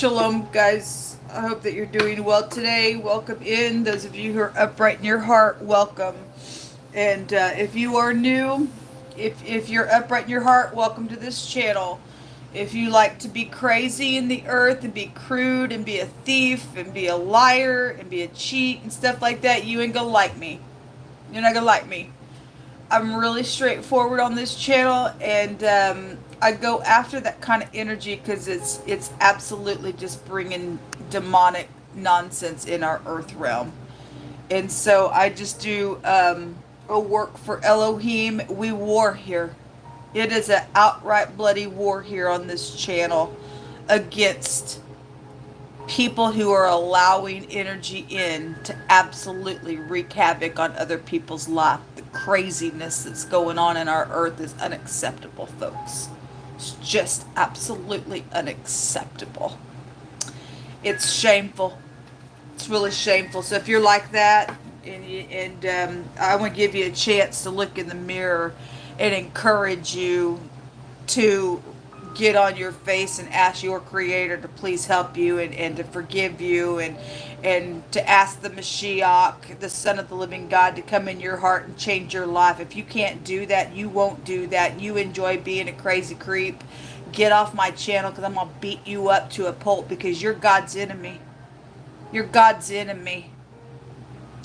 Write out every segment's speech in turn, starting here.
Shalom, guys. I hope that you're doing well today. Welcome in. Those of you who are upright in your heart, welcome. And if you are new, if you're upright in your heart, welcome to this channel. If you like to be crazy in the earth and be crude and be a thief and be a liar and be a cheat and stuff like that, you ain't gonna like me. You're not gonna like me. I'm really straightforward on this channel, and I go after that kind of energy because it's absolutely just bringing demonic nonsense in our earth realm. And so I just do a work for Elohim. We war here. It is an outright bloody war here on this channel against people who are allowing energy in to absolutely wreak havoc on other people's life. The craziness that's going on in our earth is unacceptable, folks. It's just absolutely unacceptable. It's shameful. It's really shameful. So if you're like that, and I want to give you a chance to look in the mirror and encourage you to get on your face and ask your creator to please help you and to forgive you and to ask the Mashiach, the Son of the living God, to come in your heart and change your life. If you can't do that, you won't do that. You enjoy being a crazy creep. Get off my channel, because I'm going to beat you up to a pulp, because you're God's enemy. You're God's enemy.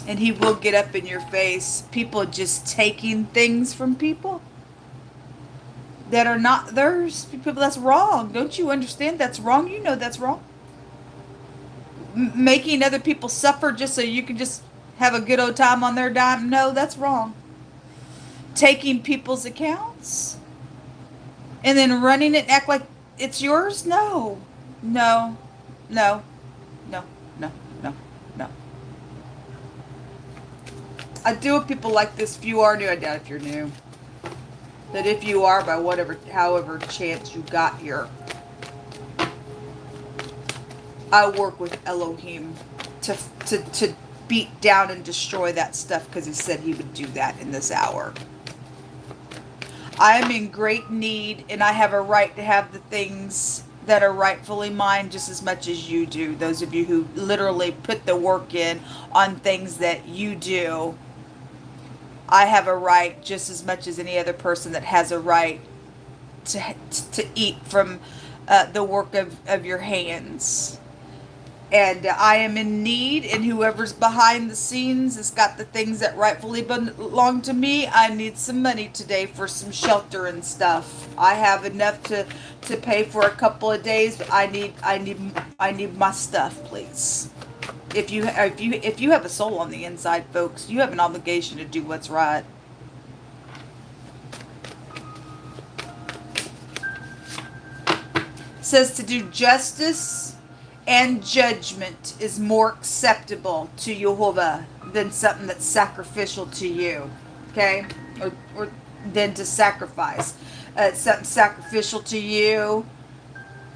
And he will get up in your face. People just taking things from people that are not theirs. People, that's wrong. Don't you understand? That's wrong. You know that's wrong. Making other people suffer just so you can just have a good old time on their dime. No, that's wrong. Taking people's accounts and then running it and act like it's yours. No, no, no, no, no, no, no. I deal with people like this. If you are new, I doubt if you're new. That if you are, by however chance you got here, I work with Elohim to beat down and destroy that stuff, because he said he would do that in this hour. I am in great need, and I have a right to have the things that are rightfully mine just as much as you do. Those of you who literally put the work in on things that you do, I have a right just as much as any other person that has a right to eat from the work of your hands. And I am in need, and whoever's behind the scenes has got the things that rightfully belong to me. I need some money today for some shelter and stuff. I have enough to pay for a couple of days, but I need my stuff, please. If you have a soul on the inside, folks, you have an obligation to do what's right. It says to do justice and judgment is more acceptable to Jehovah than something that's sacrificial to you, okay? Or than to sacrifice. It's something sacrificial to you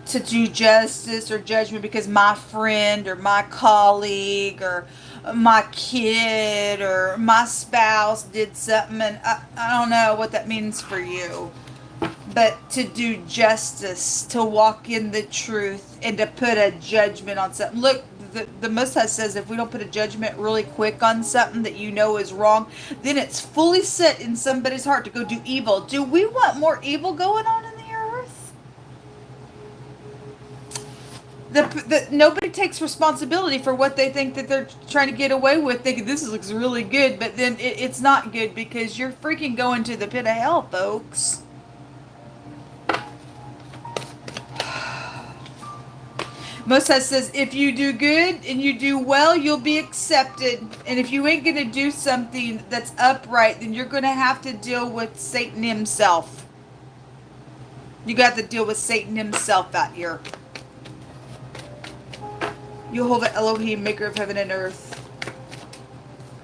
to do justice or judgment because my friend or my colleague or my kid or my spouse did something, and I don't know what that means for you. But to do justice, to walk in the truth, and to put a judgment on something. Look, the Most High says if we don't put a judgment really quick on something that you know is wrong, then it's fully set in somebody's heart to go do evil. Do we want more evil going on in the earth? Nobody takes responsibility for what they think that they're trying to get away with, thinking this looks really good, but then it's not good, because you're freaking going to the pit of hell, folks. Moses says, if you do good and you do well, you'll be accepted. And if you ain't going to do something that's upright, then you're going to have to deal with Satan himself. You got to deal with Satan himself out here. Jehovah Elohim, maker of heaven and earth.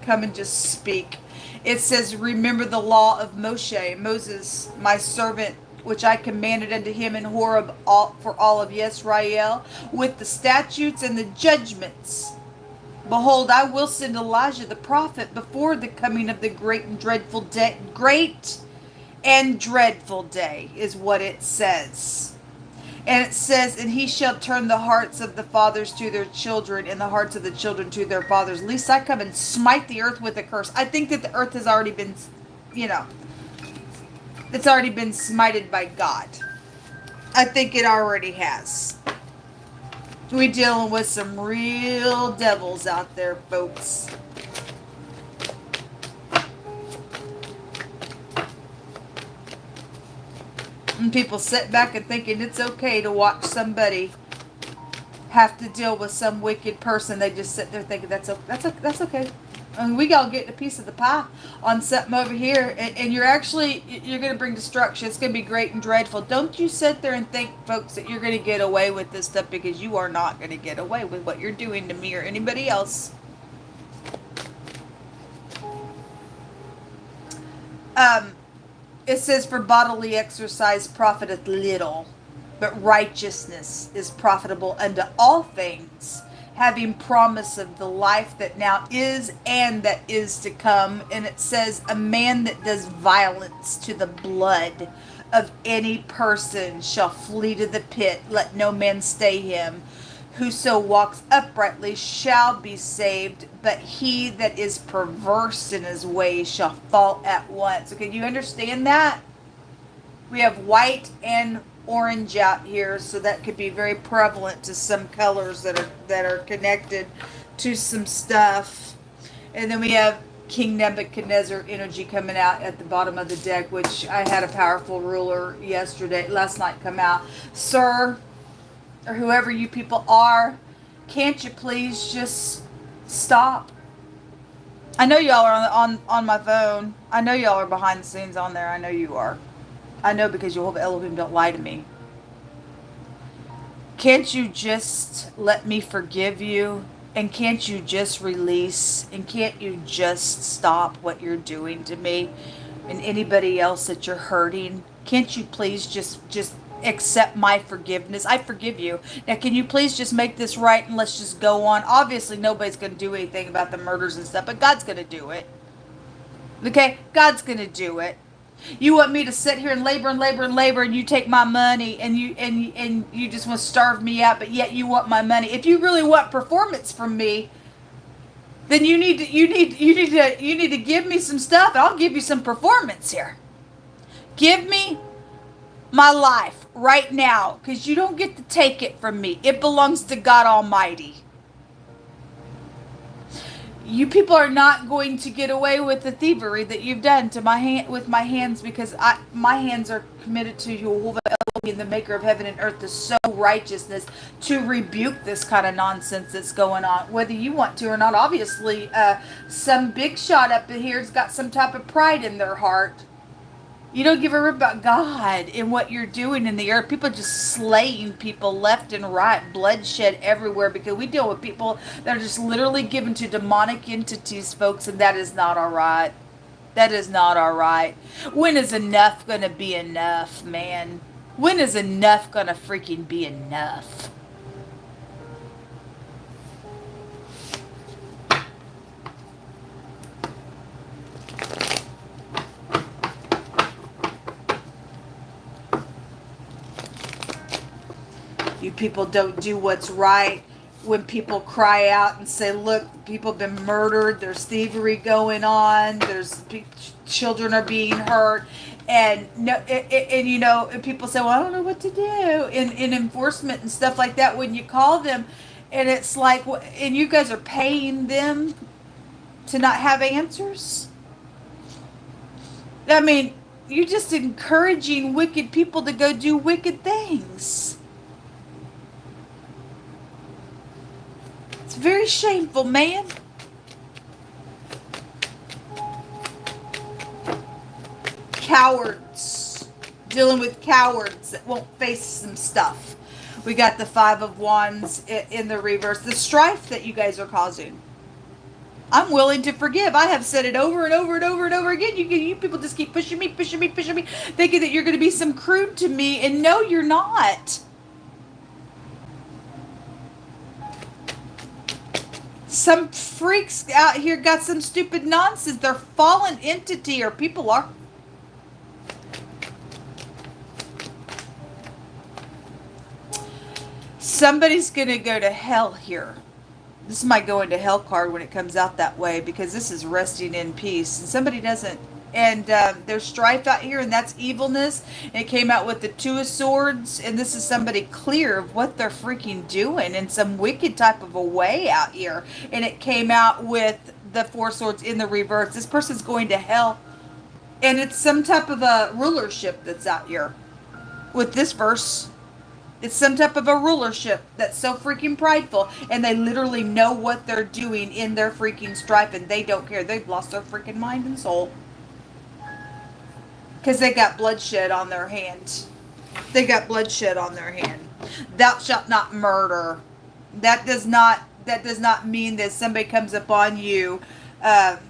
Come and just speak. It says, remember the law of Moses, my servant, which I commanded unto him in Horeb for all of Yisrael, with the statutes and the judgments. Behold, I will send Elijah the prophet before the coming of the great and dreadful day. Great and dreadful day is what it says. And it says, and he shall turn the hearts of the fathers to their children, and the hearts of the children to their fathers. Lest I come and smite the earth with a curse. I think that the earth has already been, you know, it's already been smited by God. I think it already has. We're dealing with some real devils out there, folks. And people sit back and thinking it's okay to watch somebody have to deal with some wicked person. They just sit there thinking that's okay. And we all get a piece of the pie on something over here, and you're going to bring destruction. It's going to be great and dreadful. Don't you sit there and think, folks, that you're going to get away with this stuff, because you are not going to get away with what you're doing to me or anybody else. It says, for bodily exercise profiteth little, but righteousness is profitable unto all things, having promise of the life that now is and that is to come. And it says, a man that does violence to the blood of any person shall flee to the pit. Let no man stay him. Whoso walks uprightly shall be saved, but he that is perverse in his ways shall fall at once. Okay, do you understand that? We have white and orange out here, so that could be very prevalent to some colors that are connected to some stuff. And then we have King Nebuchadnezzar energy coming out at the bottom of the deck, which I had a powerful ruler last night come out. Sir, or whoever you people are, can't you please just stop? I know y'all are on my phone. I know y'all are behind the scenes on there. I know you are. I know, because Word of Elohim don't lie to me. Can't you just let me forgive you? And can't you just release? And can't you just stop what you're doing to me and anybody else that you're hurting? Can't you please just accept my forgiveness? I forgive you. Now, can you please just make this right and let's just go on? Obviously, nobody's going to do anything about the murders and stuff, but God's going to do it. Okay? God's going to do it. You want me to sit here and labor and labor and labor, and you take my money and you just want to starve me out, but yet you want my money. If you really want performance from me, then you need to give me some stuff, and I'll give you some performance here. Give me my life right now, because you don't get to take it from me. It belongs to God Almighty. You people are not going to get away with the thievery that you've done to with my hands, because my hands are committed to Jehovah Elohim, the maker of heaven and earth, to sow righteousness, to rebuke this kind of nonsense that's going on, whether you want to or not. Obviously, some big shot up in here has got some type of pride in their heart. You don't give a rip about God and what you're doing in the earth. People just slaying people left and right, bloodshed everywhere, because we deal with people that are just literally given to demonic entities, folks, and that is not all right. That is not all right. When is enough going to be enough, man? When is enough going to freaking be enough? You people don't do what's right. When people cry out and say, look, people have been murdered, there's thievery going on, children are being hurt, and you know, and people say, well, I don't know what to do in enforcement and stuff like that when you call them, and it's like, and you guys are paying them to not have answers? I mean, you're just encouraging wicked people to go do wicked things. It's very shameful, man. Cowards. Dealing with cowards that won't face some stuff. We got the Five of Wands in the reverse. The strife that you guys are causing. I'm willing to forgive. I have said it over and over and over and over again. You people just keep pushing me, thinking that you're going to be some crude to me, and no, you're not. Some freaks out here got some stupid nonsense. They're fallen entity, or people are. Somebody's going to go to hell here. This is my going to hell card when it comes out that way, because this is resting in peace. And somebody doesn't. And there's strife out here, and that's evilness. And it came out with the Two of Swords, and this is somebody clear of what they're freaking doing in some wicked type of a way out here. And it came out with the Four Swords in the reverse. This person's going to hell. And it's some type of a rulership that's out here with this verse. It's some type of a rulership that's so freaking prideful, and they literally know what they're doing in their freaking strife, and they don't care. They've lost their freaking mind and soul. Because they got bloodshed on their hand. They got bloodshed on their hand. Thou shalt not murder. That does not mean that somebody comes upon you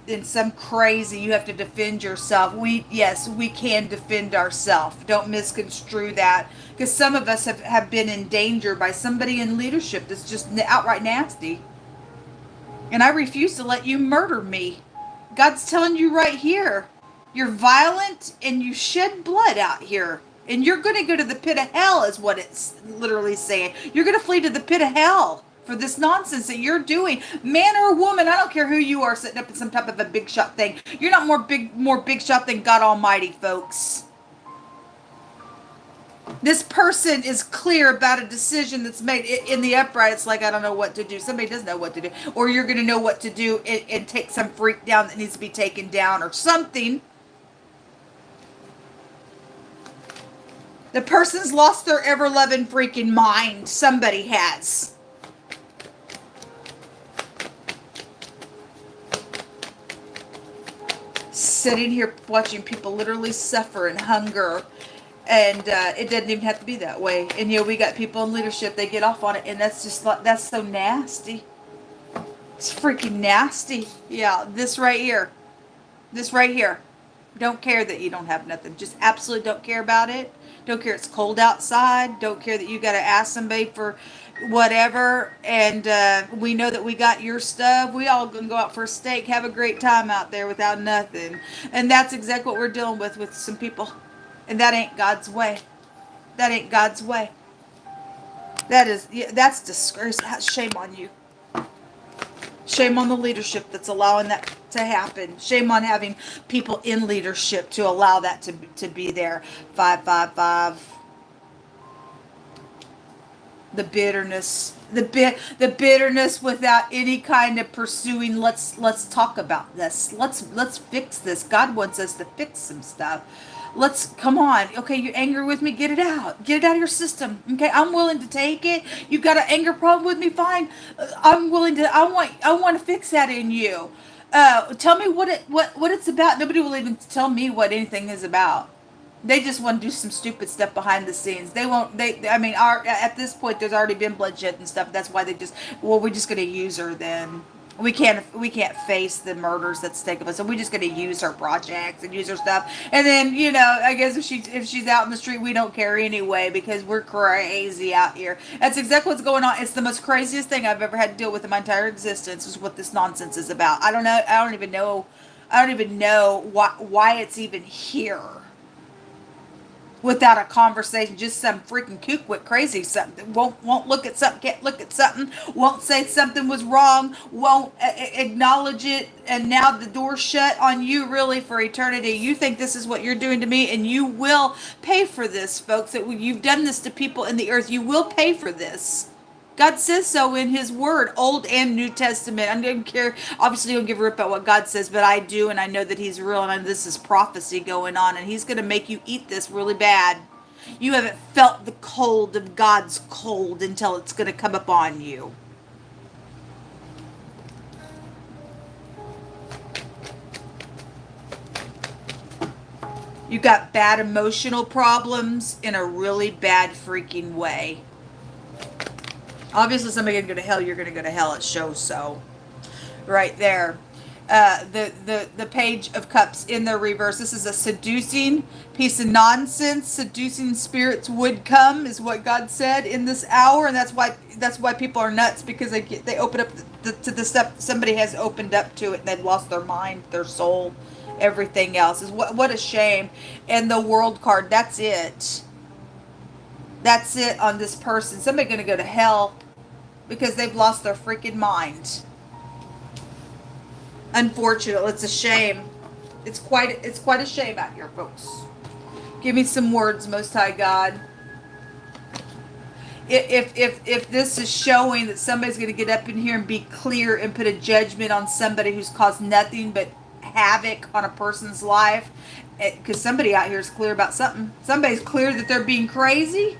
in some crazy, you have to defend yourself. Yes, we can defend ourselves. Don't misconstrue that. Because some of us have been in danger by somebody in leadership that's just outright nasty. And I refuse to let you murder me. God's telling you right here. You're violent and you shed blood out here. And you're going to go to the pit of hell is what it's literally saying. You're going to flee to the pit of hell for this nonsense that you're doing. Man or woman, I don't care who you are sitting up in some type of a big shot thing. You're not more big shot than God Almighty, folks. This person is clear about a decision that's made in the upright. It's like, I don't know what to do. Somebody does know what to do. Or you're going to know what to do and take some freak down that needs to be taken down or something. The person's lost their ever-loving freaking mind. Somebody has. Sitting here watching people literally suffer and hunger. And it doesn't even have to be that way. And, you know, we got people in leadership, they get off on it. And that's just like, that's so nasty. It's freaking nasty. Yeah, this right here. This right here. Don't care that you don't have nothing. Just absolutely don't care about it. Don't care it's cold outside. Don't care that you got to ask somebody for whatever. And we know that we got your stuff. We all gonna go out for a steak, have a great time out there without nothing. And that's exactly what we're dealing with some people. And that ain't God's way. That ain't God's way. That's disgraceful. Shame on you. Shame on the leadership that's allowing that to happen. Shame on having people in leadership to allow that to be there. 555. The bitterness. The bitterness without any kind of pursuing. Let's talk about this. Let's fix this. God wants us to fix some stuff. Come on. Okay, you're angry with me? Get it out. Get it out of your system. Okay, I'm willing to take it. You got an anger problem with me? Fine. I'm willing to, I want to fix that in you. Tell me what it's about. Nobody will even tell me what anything is about. They just want to do some stupid stuff behind the scenes. At this point, there's already been bloodshed and stuff. That's why we're just going to use her then. We can't face the murders that's taken place, so we're just going to use her projects and use her stuff. And then, you know, I guess if she's out in the street, we don't care anyway because we're crazy out here. That's exactly what's going on. It's the most craziest thing I've ever had to deal with in my entire existence. Is what this nonsense is about. I don't know. I don't even know why it's even here. Without a conversation, just some freaking kook with crazy something. Won't look at something, can't look at something, won't say something was wrong, won't acknowledge it, and now the door's shut on you really for eternity. You think this is what you're doing to me, and you will pay for this, folks. You've done this to people in the earth. You will pay for this. God says so in his word, Old and New Testament. I don't care. Obviously, I don't give a rip about what God says, but I do, and I know that he's real, and I know this is prophecy going on, and he's going to make you eat this really bad. You haven't felt the cold of God's cold until it's going to come upon you. You got bad emotional problems in a really bad freaking way. Obviously, somebody can go to hell. You're going to go to hell. It shows so. Right there. The Page of Cups in the reverse. This is a seducing piece of nonsense. Seducing spirits would come, is what God said in this hour, and that's why people are nuts, because they open up to the stuff. Somebody has opened up to it, and they've lost their mind, their soul, everything else. Is what a shame. And the World card. That's it. That's it on this person. Somebody's going to go to hell because they've lost their freaking mind. Unfortunately, it's a shame. It's quite a shame out here, folks. Give me some words, Most High God. If this is showing that somebody's going to get up in here and be clear and put a judgment on somebody who's caused nothing but havoc on a person's life, because somebody out here is clear about something. Somebody's clear that they're being crazy,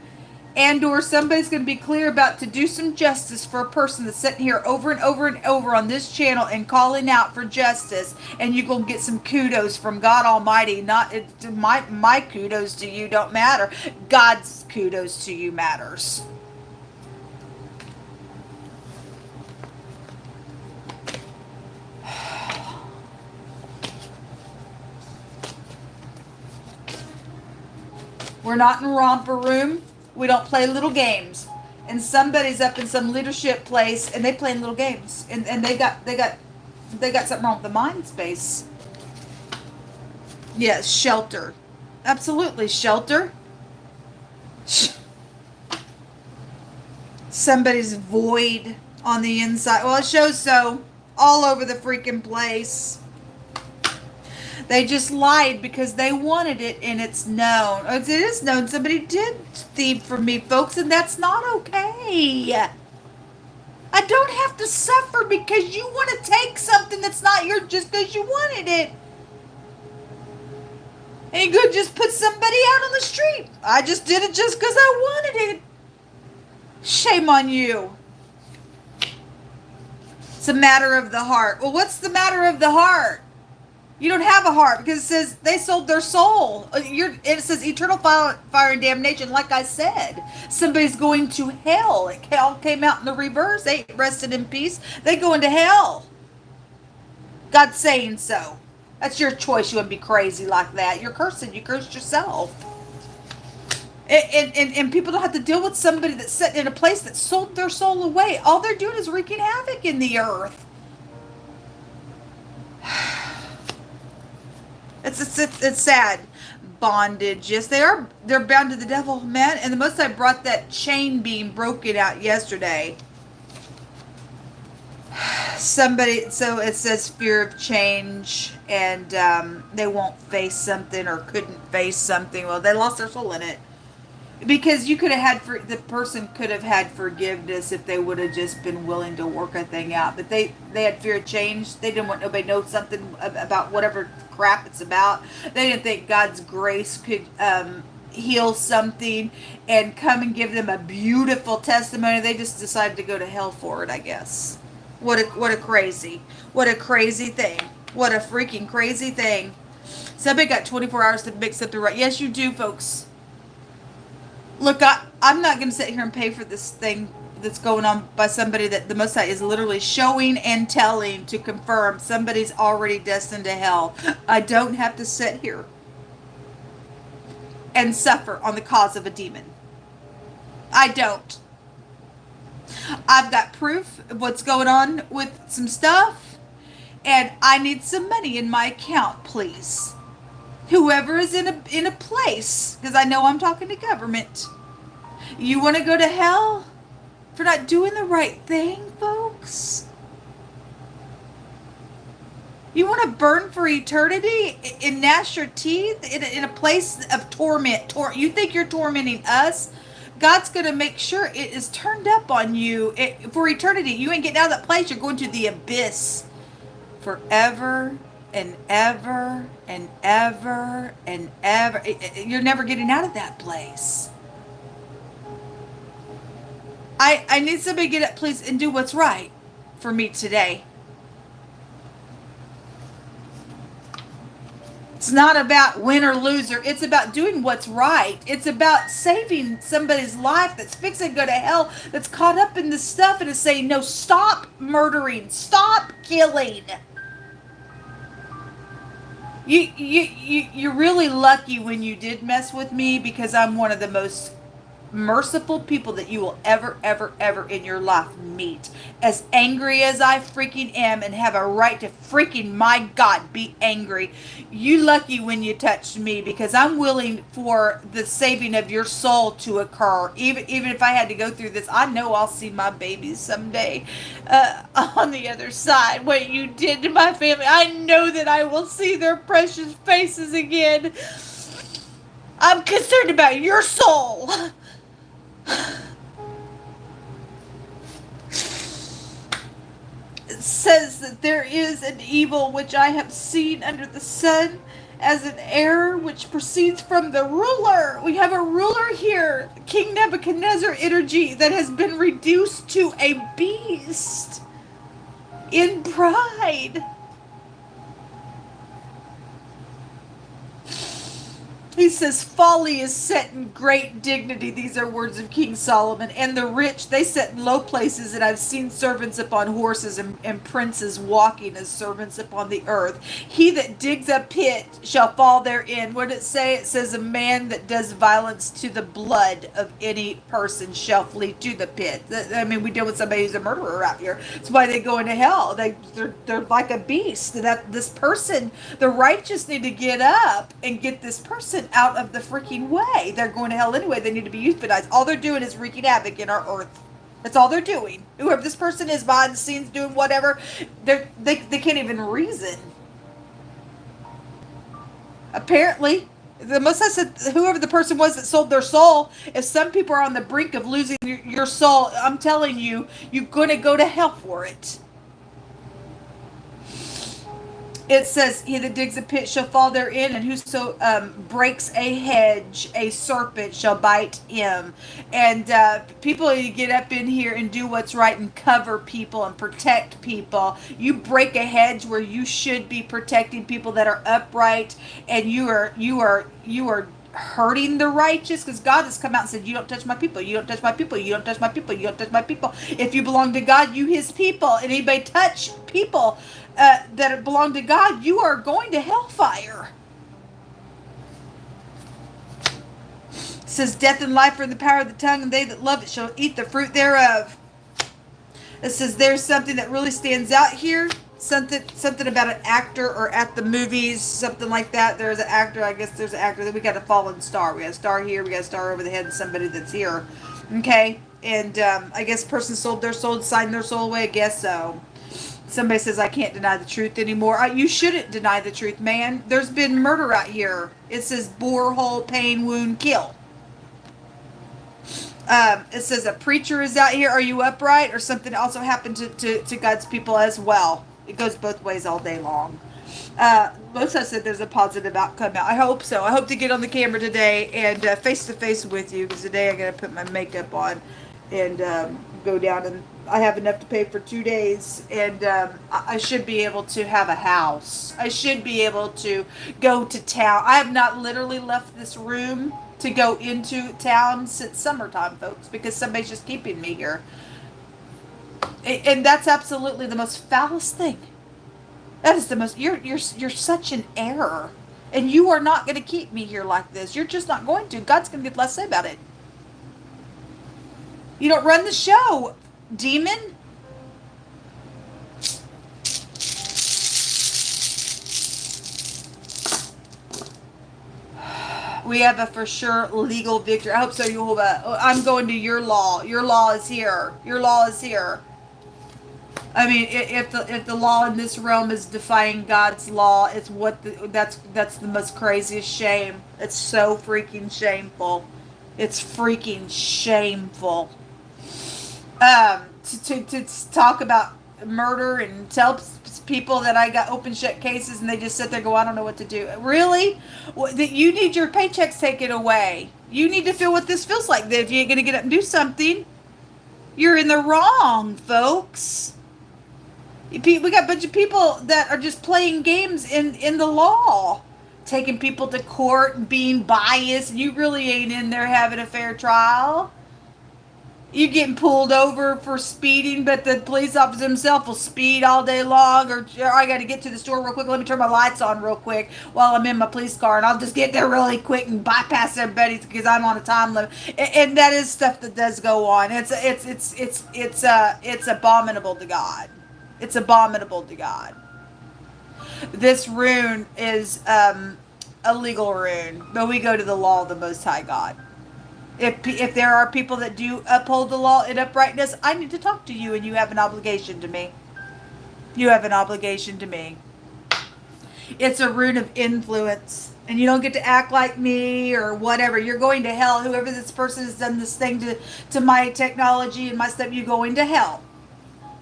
and or somebody's going to be clear about to do some justice for a person that's sitting here over and over and over on this channel and calling out for justice, and you're going to get some kudos from God Almighty. Not my kudos to you don't matter. God's kudos to you matters. We're not in romper room. We don't play little games. And somebody's up in some leadership place and they playing little games. And they got something wrong with the mind space. Yes, shelter. Absolutely, shelter. Somebody's void on the inside. Well, it shows so all over the freaking place. They just lied because they wanted it, and it's known. It is known somebody did thieve from me, folks, and that's not okay. I don't have to suffer because you want to take something that's not yours just because you wanted it. And you could just put somebody out on the street. I just did it just because I wanted it. Shame on you. It's a matter of the heart. Well, what's the matter of the heart? You don't have a heart because it says they sold their soul. It says eternal fire and damnation. Like I said, somebody's going to hell. It all came out in the reverse. They ain't rested in peace. They go into hell. God's saying so. That's your choice. You wouldn't be crazy like that. You're cursing. You cursed yourself. And people don't have to deal with somebody that's sitting in a place that sold their soul away. All they're doing is wreaking havoc in the earth. It's sad. Bondage. Yes, they're bound to the devil, man. And the Most High brought that chain being broken out yesterday. So it says fear of change, and they won't face something or couldn't face something. Well, they lost their soul in it. Because you could have had, the person could have had forgiveness if they would have just been willing to work a thing out. But they had fear of change. They didn't want nobody to know something about whatever crap it's about. They didn't think God's grace could heal something and come and give them a beautiful testimony. They just decided to go to hell for it, I guess. What a crazy thing. What a freaking crazy thing. Somebody got 24 hours to make something right. Yes, you do, folks. Look, I'm not going to sit here and pay for this thing that's going on by somebody that the Most High is literally showing and telling to confirm somebody's already destined to hell. I don't have to sit here and suffer on the cause of a demon. I don't. I've got proof of what's going on with some stuff, and I need some money in my account, please. Whoever is in a place, because I know I'm talking to government. You want to go to hell for not doing the right thing, folks? You want to burn for eternity and gnash your teeth in a place of torment? You think you're tormenting us? God's going to make sure it is turned up on you for eternity. You ain't getting out of that place. You're going to the abyss forever and ever and ever and ever. You're never getting out of that place. I need somebody to get up, please, and do what's right for me today. It's not about win or loser. It's about doing what's right. It's about saving somebody's life that's fixing to go to hell, that's caught up in this stuff and is saying, no, stop murdering, stop killing. You're really lucky when you did mess with me, because I'm one of the most merciful people that you will ever, ever, ever in your life meet. As angry as I freaking am and have a right to freaking, my God, be angry. You lucky when you touch me, because I'm willing for the saving of your soul to occur. Even if I had to go through this, I know I'll see my babies someday on the other side. What you did to my family, I know that I will see their precious faces again. I'm concerned about your soul. It says that there is an evil which I have seen under the sun, as an error which proceeds from the ruler. We have a ruler here, King Nebuchadnezzar energy, that has been reduced to a beast in pride. He says, folly is set in great dignity. These are words of King Solomon. And the rich, they sit in low places. And I've seen servants upon horses and princes walking as servants upon the earth. He that digs a pit shall fall therein. What did it say? It says, a man that does violence to the blood of any person shall flee to the pit. I mean, we deal with somebody who's a murderer out here. That's why they go into hell. They're like a beast. That this person, the righteous, need to get up and get this person out of the freaking way. They're going to hell anyway. They need to be euthanized. All they're doing is wreaking havoc in our earth. That's all they're doing. Whoever this person is behind the scenes doing whatever, they can't even reason. Apparently, the Most High said, whoever the person was that sold their soul, if some people are on the brink of losing your soul, I'm telling you, you're going to go to hell for it. It says, he that digs a pit shall fall therein, and whoso breaks a hedge, a serpent shall bite him. And people need to get up in here and do what's right and cover people and protect people. You break a hedge where you should be protecting people that are upright, and you are hurting the righteous, because God has come out and said, you don't touch my people, you don't touch my people, you don't touch my people, you don't touch my people. If you belong to God, you his people. And anybody touch people that belong to God, you are going to hellfire. It says, death and life are in the power of the tongue, and they that love it shall eat the fruit thereof. It says there's something that really stands out here. Something about an actor, or at the movies, something like that. There's an actor, I guess there's an actor, that we got a fallen star. We got a star here, we got a star over the head of somebody that's here. Okay? And I guess a person sold their soul, signed their soul away, I guess so. Somebody says, I can't deny the truth anymore. You shouldn't deny the truth, man. There's been murder out here. It says bore, hole, pain, wound, kill. It says a preacher is out here. Are you upright? Or something also happened to God's people as well. It goes both ways all day long. Most of us said there's a positive outcome out. I hope so. I hope to get on the camera today and face to face with you, because today I got to put my makeup on and go down, and I have enough to pay for 2 days, and I should be able to have a house. I should be able to go to town. I have not literally left this room to go into town since summertime, folks, because somebody's just keeping me here. And that's absolutely the most foulest thing. That is the most, you're such an error. And you are not going to keep me here like this. You're just not going to. God's going to get less to say about it. You don't run the show, demon. We have a for sure legal victory. I hope so, Yehovah. I'm going to your law. Your law is here. Your law is here. I mean, if the law in this realm is defying God's law, it's that's the most craziest shame. It's so freaking shameful. It's freaking shameful. To talk about murder and tell people that I got open shut cases, and they just sit there and go, I don't know what to do. Really? That you need your paychecks taken away. You need to feel what this feels like. That if you ain't gonna get up and do something, you're in the wrong, folks. We got a bunch of people that are just playing games in the law, taking people to court and being biased, and you really ain't in there having a fair trial. You getting pulled over for speeding, but the police officer himself will speed all day long, or I got to get to the store real quick. Let me turn my lights on real quick while I'm in my police car, and I'll just get there really quick and bypass everybody because I'm on a time limit. And that is stuff that does go on. It's abominable to God. It's abominable to God. This rune is a legal rune, but we go to the law of the Most High God. If there are people that do uphold the law in uprightness, I need to talk to you, and you have an obligation to me. You have an obligation to me. It's a rune of influence, and you don't get to act like me or whatever. You're going to hell. Whoever this person has done this thing to my technology and my stuff, you're going to hell.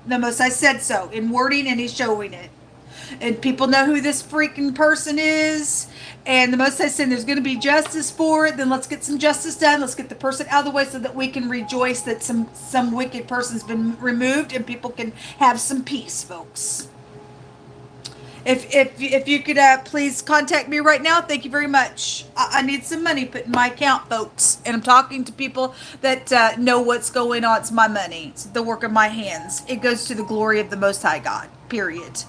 The Most High said so in wording, and he's showing it. And people know who this freaking person is. And the Most High said there's going to be justice for it. Then let's get some justice done. Let's get the person out of the way so that we can rejoice that some wicked person's been removed and people can have some peace, folks. If you could please contact me right now, thank you very much. I need some money put in my account, folks. And I'm talking to people that know what's going on. It's my money. It's the work of my hands. It goes to the glory of the Most High God, period.